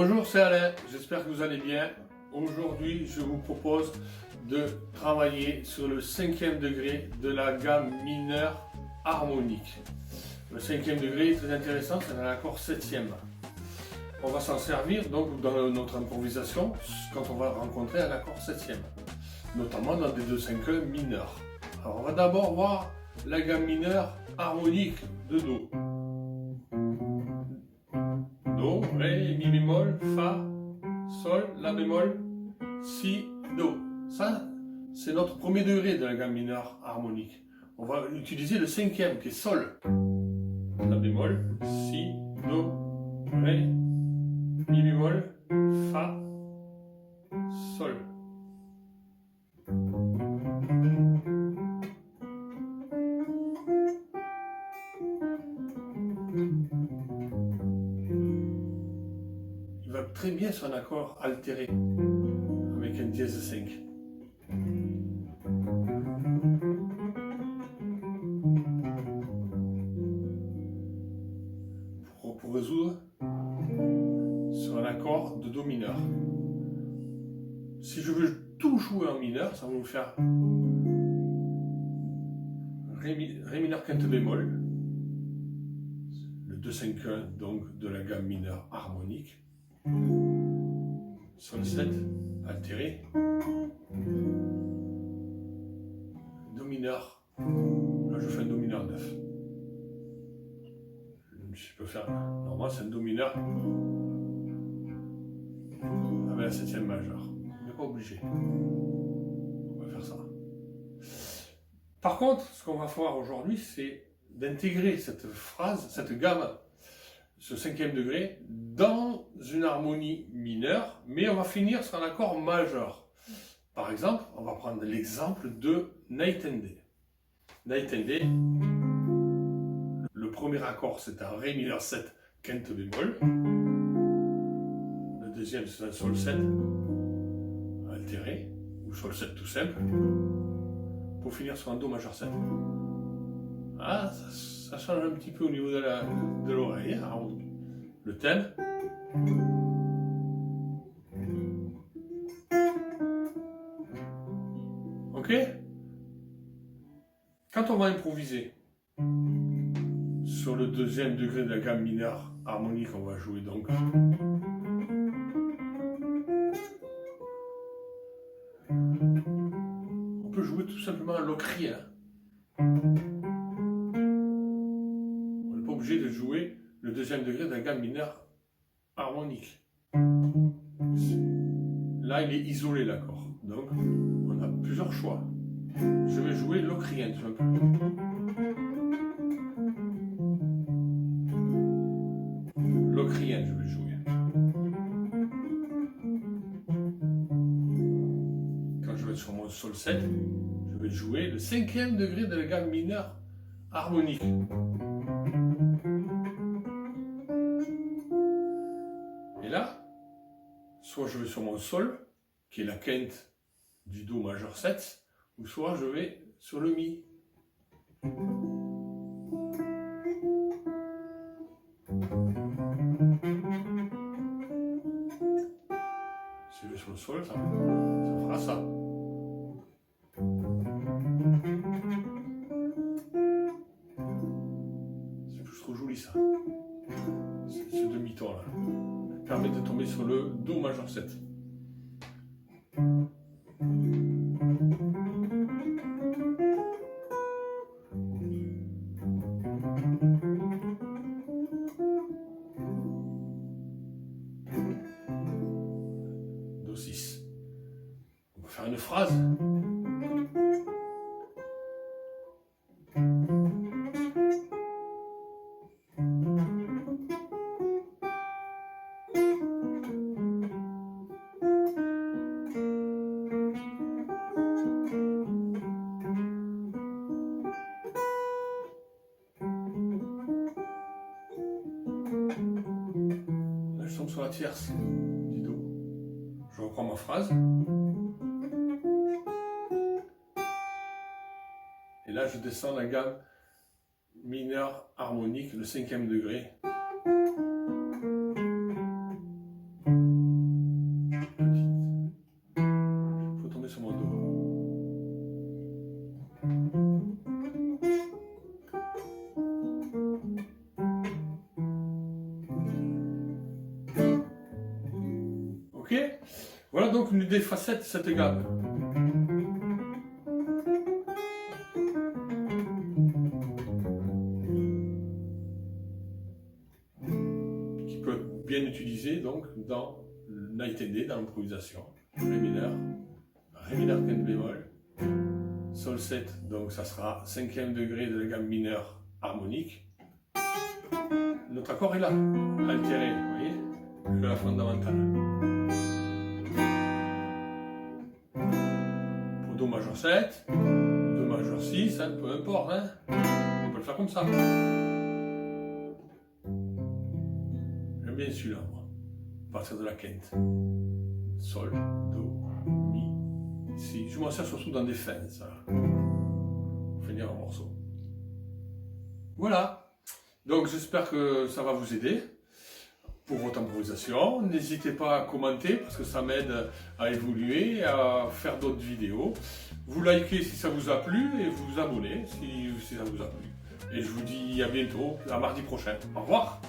Bonjour, c'est Alain, j'espère que vous allez bien. Aujourd'hui, je vous propose de travailler sur le 5e degré de la gamme mineure harmonique. Le 5e degré est très intéressant, c'est un accord 7e. On va s'en servir donc dans notre improvisation quand on va rencontrer un accord 7e, notamment dans des 2/5 mineurs. Alors on va d'abord voir la gamme mineure harmonique de Do. Do, Ré, Mi bémol, Fa, Sol, La bémol, Si, Do. Ça, c'est notre premier degré de la gamme mineure harmonique. On va utiliser le 5e qui est Sol. La bémol, Si, Do, Ré, Mi bémol, Fa, Sol. Il va très bien sur un accord altéré avec un dièse 5. Pour résoudre sur un accord de Do mineur. Si je veux tout jouer en mineur, ça va nous faire Ré mineur quinte bémol, le 2/5 donc de la gamme mineure harmonique, Sol 7 altéré, Do mineur, là je fais un Do mineur 9. Je peux faire, normalement c'est un Do mineur avec la 7e majeure, on n'est pas obligé, on va faire ça. Par contre, ce qu'on va faire aujourd'hui, c'est d'intégrer cette phrase, cette gamme, ce 5e degré, dans une harmonie mineure, mais on va finir sur un accord majeur. Par exemple, on va prendre l'exemple de Night and Day. Night and Day, le premier accord c'est un Ré mineur 7 quinte bémol, le deuxième c'est un Sol 7 altéré, ou Sol 7 tout simple, pour finir sur un Do majeur 7. Ah, ça change un petit peu au niveau de l'oreille, hein, le thème. Ok? Quand on va improviser sur le 2e degré de la gamme mineure harmonique, on va jouer donc on peut jouer tout simplement l'ocrien. On n'est pas obligé de jouer le 2e degré de la gamme mineure harmonique. Là, il est isolé l'accord. Donc, on a plusieurs choix. Je vais jouer l'ocrien tout simplement. L'ocrien, je vais jouer. Quand je vais sur mon Sol 7, je vais jouer le 5e degré de la gamme mineure harmonique. Et là, soit je vais sur mon Sol, qui est la quinte du Do majeur 7, ou soit je vais sur le Mi. Si je vais sur le Sol, ça fera ça. C'est plus trop joli ça. Ce demi-ton là. Permet de tomber sur le Do majeur 7. Do 6. On va faire une phrase. Là, je tombe sur la tierce du Do. Je reprends ma phrase. Et là, je descends la gamme mineure harmonique, le 5e degré. Ok? Voilà donc une des facettes de cette gamme. Qui peut être bien utilisé donc dans le night and day, dans l'improvisation. Ré mineur, quinte bémol, sol 7, donc ça sera 5e degré de la gamme mineure harmonique. Notre accord est là, altéré, vous voyez, que la fondamentale. Pour Do majeur 7, Do majeur 6, hein, peu importe, hein, on peut le faire comme ça. J'aime bien celui-là, moi, à partir de la quinte. Sol, Do, Mi, Si. Je m'en sers surtout dans des fins, ça, pour finir un morceau. Voilà. Donc j'espère que ça va vous aider pour votre improvisation. N'hésitez pas à commenter parce que ça m'aide à évoluer, à faire d'autres vidéos. Vous likez si ça vous a plu et vous vous abonnez si ça vous a plu. Et je vous dis à bientôt, à mardi prochain. Au revoir.